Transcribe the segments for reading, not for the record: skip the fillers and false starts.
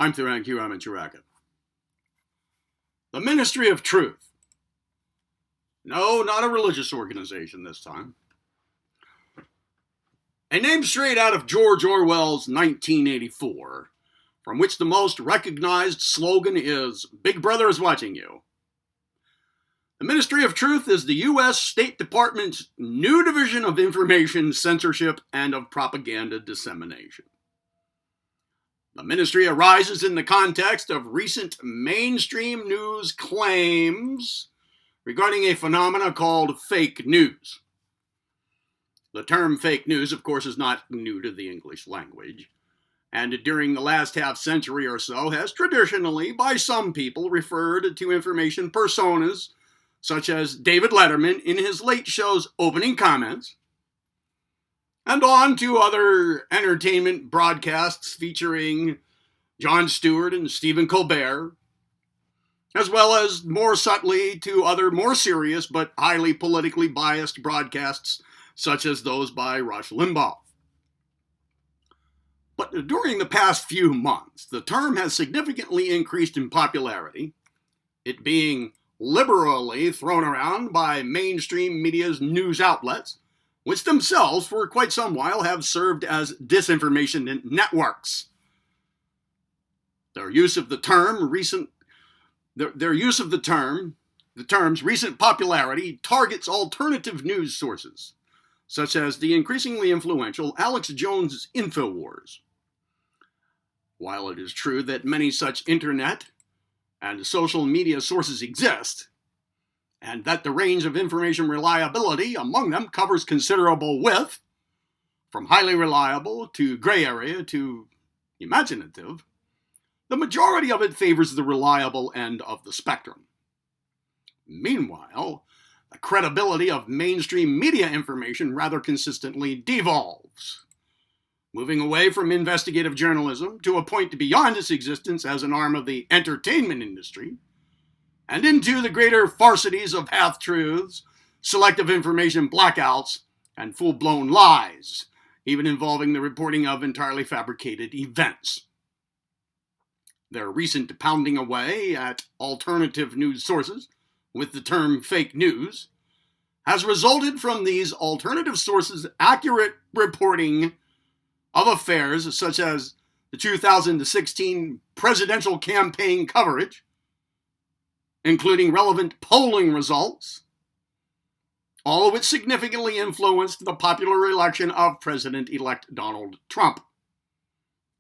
I'm Theron Ramacharaka. The Ministry of Truth. No, not a religious organization this time. A name straight out of George Orwell's 1984, from which the most recognized slogan is, "Big Brother is watching you." The Ministry of Truth is the U.S. State Department's new division of information censorship and of propaganda dissemination. The ministry arises in the context of recent mainstream news claims regarding a phenomena called fake news. The term fake news, of course, is not new to the English language, and during the last half century or so has traditionally, by some people, referred to information personas such as David Letterman in his Late Show's opening comments, and on to other entertainment broadcasts featuring Jon Stewart and Stephen Colbert, as well as more subtly to other more serious but highly politically biased broadcasts such as those by Rush Limbaugh. But during the past few months, the term has significantly increased in popularity, it being liberally thrown around by mainstream media's news outlets, which themselves for quite some while have served as disinformation networks. Their use of the term's recent popularity targets alternative news sources, such as the increasingly influential Alex Jones' InfoWars. While it is true that many such internet and social media sources exist, and that the range of information reliability among them covers considerable width, from highly reliable to gray area to imaginative, the majority of it favors the reliable end of the spectrum. Meanwhile, the credibility of mainstream media information rather consistently devolves, moving away from investigative journalism to a point beyond its existence as an arm of the entertainment industry, and into the greater farcities of half-truths, selective information blackouts, and full-blown lies, even involving the reporting of entirely fabricated events. Their recent pounding away at alternative news sources with the term fake news has resulted from these alternative sources' accurate reporting of affairs such as the 2016 presidential campaign coverage, including relevant polling results, all of which significantly influenced the popular election of President-elect Donald Trump.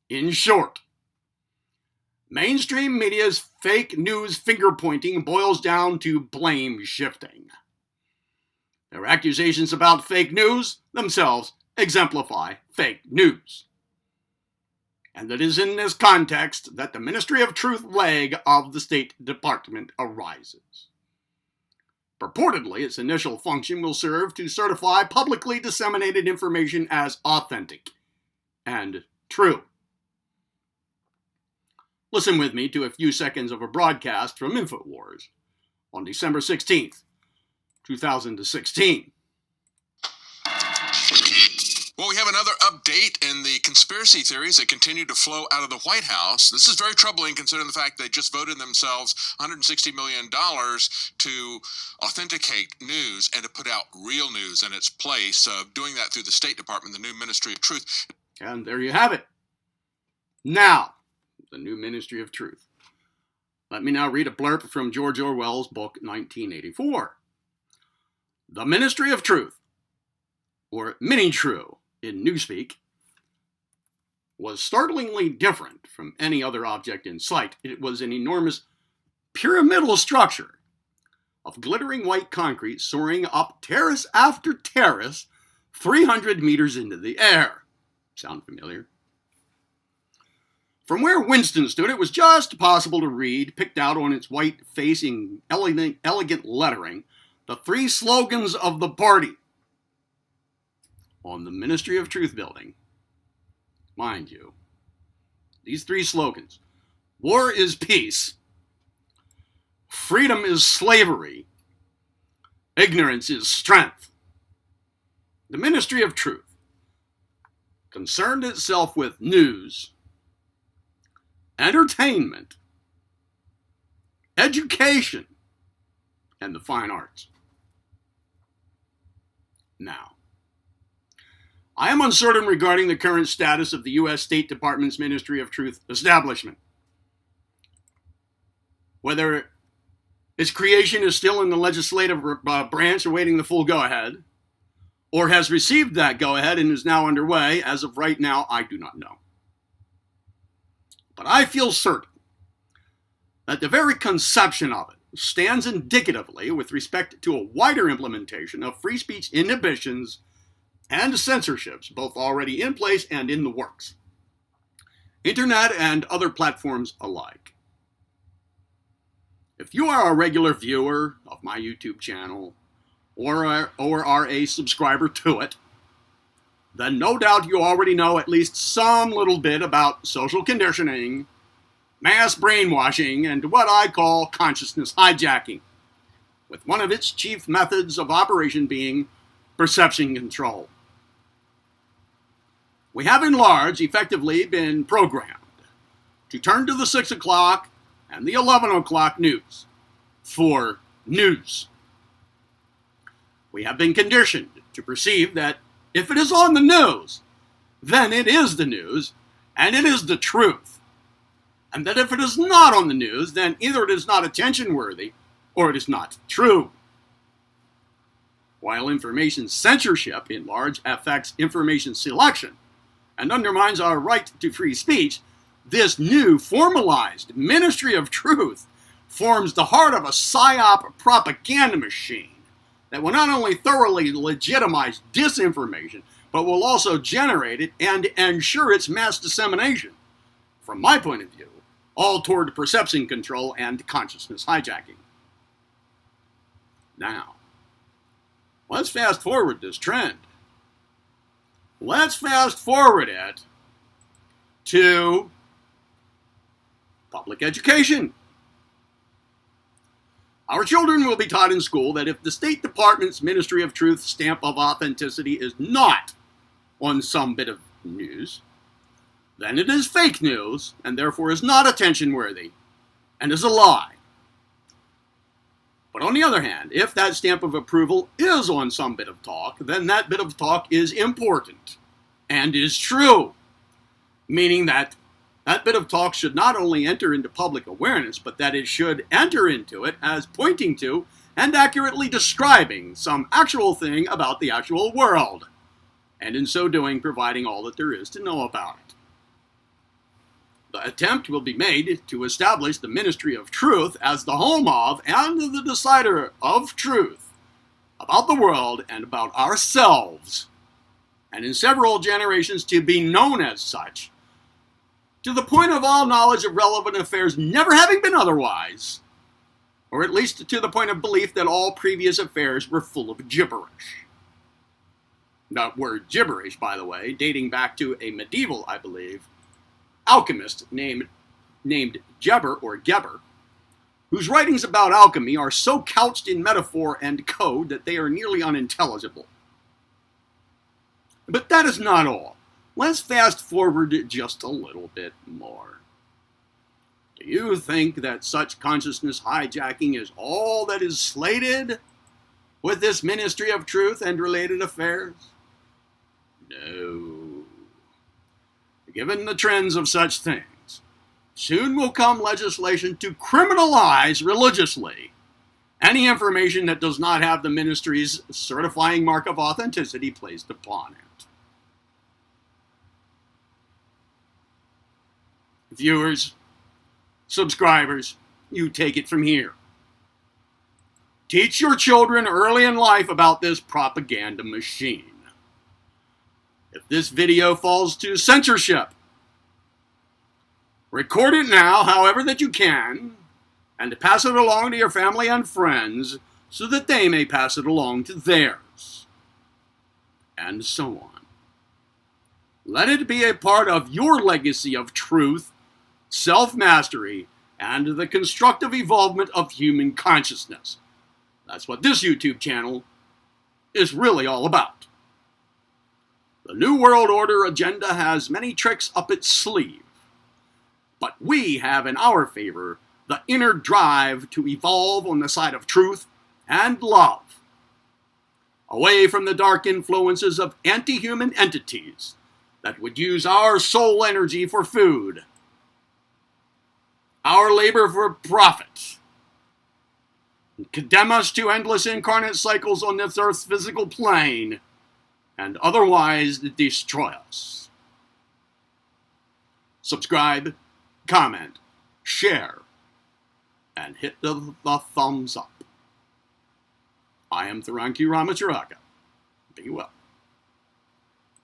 In short, mainstream media's fake news finger-pointing boils down to blame shifting. Their accusations about fake news themselves exemplify fake news. And it is in this context that the Ministry of Truth leg of the State Department arises. Purportedly, its initial function will serve to certify publicly disseminated information as authentic and true. Listen with me to a few seconds of a broadcast from InfoWars on December 16th, 2016. Well, we have another update in the conspiracy theories that continue to flow out of the White House. This is very troubling considering the fact they just voted themselves $160 million to authenticate news and to put out real news in its place, doing that through the State Department, the new Ministry of Truth. And there you have it. Now, the new Ministry of Truth. Let me now read a blurb from George Orwell's book, 1984. The Ministry of Truth, or Mini-True in Newspeak, was startlingly different from any other object in sight. It was an enormous pyramidal structure of glittering white concrete soaring up terrace after terrace 300 meters into the air. Sound familiar? From where Winston stood, it was just possible to read, picked out on its white face in elegant lettering, the three slogans of the party on the Ministry of Truth building. Mind you, these three slogans: war is peace, freedom is slavery, ignorance is strength. The Ministry of Truth concerned itself with news entertainment, education, and the fine arts. Now, I am uncertain regarding the current status of the U.S. State Department's Ministry of Truth establishment. Whether its creation is still in the legislative branch awaiting the full go-ahead, or has received that go-ahead and is now underway, as of right now, I do not know. But I feel certain that the very conception of it stands indicatively with respect to a wider implementation of free speech inhibitions and censorships, both already in place and in the works, internet and other platforms alike. If you are a regular viewer of my YouTube channel, or are a subscriber to it, then no doubt you already know at least some little bit about social conditioning, mass brainwashing, and what I call consciousness hijacking, with one of its chief methods of operation being perception control. We have in large effectively been programmed to turn to the 6 o'clock and the 11 o'clock news for news. We have been conditioned to perceive that if it is on the news, then it is the news, and it is the truth. And that if it is not on the news, then either it is not attention-worthy, or it is not true. While information censorship in large affects information selection and undermines our right to free speech, this new formalized Ministry of Truth forms the heart of a psyop propaganda machine that will not only thoroughly legitimize disinformation, but will also generate it and ensure its mass dissemination, from my point of view, all toward perception control and consciousness hijacking. Now, let's fast forward this trend. Let's fast forward it to public education. Our children will be taught in school that if the State Department's Ministry of Truth stamp of authenticity is not on some bit of news, then it is fake news and therefore is not attention-worthy and is a lie. But on the other hand, if that stamp of approval is on some bit of talk, then that bit of talk is important and is true, meaning that that bit of talk should not only enter into public awareness, but that it should enter into it as pointing to and accurately describing some actual thing about the actual world, and in so doing providing all that there is to know about it. The attempt will be made to establish the Ministry of Truth as the home of and the decider of truth about the world and about ourselves, and in several generations to be known as such, to the point of all knowledge of relevant affairs never having been otherwise, or at least to the point of belief that all previous affairs were full of gibberish. That word gibberish, by the way, dating back to a medieval, I believe, alchemist named Geber or Geber, whose writings about alchemy are so couched in metaphor and code that they are nearly unintelligible. But that is not all. Let's fast forward just a little bit more. Do you think that such consciousness hijacking is all that is slated with this Ministry of Truth and related affairs? No. Given the trends of such things, soon will come legislation to criminalize religiously any information that does not have the ministry's certifying mark of authenticity placed upon it. Viewers, subscribers, you take it from here. Teach your children early in life about this propaganda machine. If this video falls to censorship, record it now however that you can, and pass it along to your family and friends so that they may pass it along to theirs, and so on. Let it be a part of your legacy of truth, self-mastery, and the constructive evolvement of human consciousness. That's what this YouTube channel is really all about. The New World Order agenda has many tricks up its sleeve, But we have in our favor the inner drive to evolve on the side of truth and love, away from the dark influences of anti-human entities that would use our soul energy for food, our labor for profit, and condemn us to endless incarnate cycles on this earth's physical plane, and otherwise destroy us. Subscribe, comment, share, and hit the thumbs up. I am Theron Ramacharaka. Be well.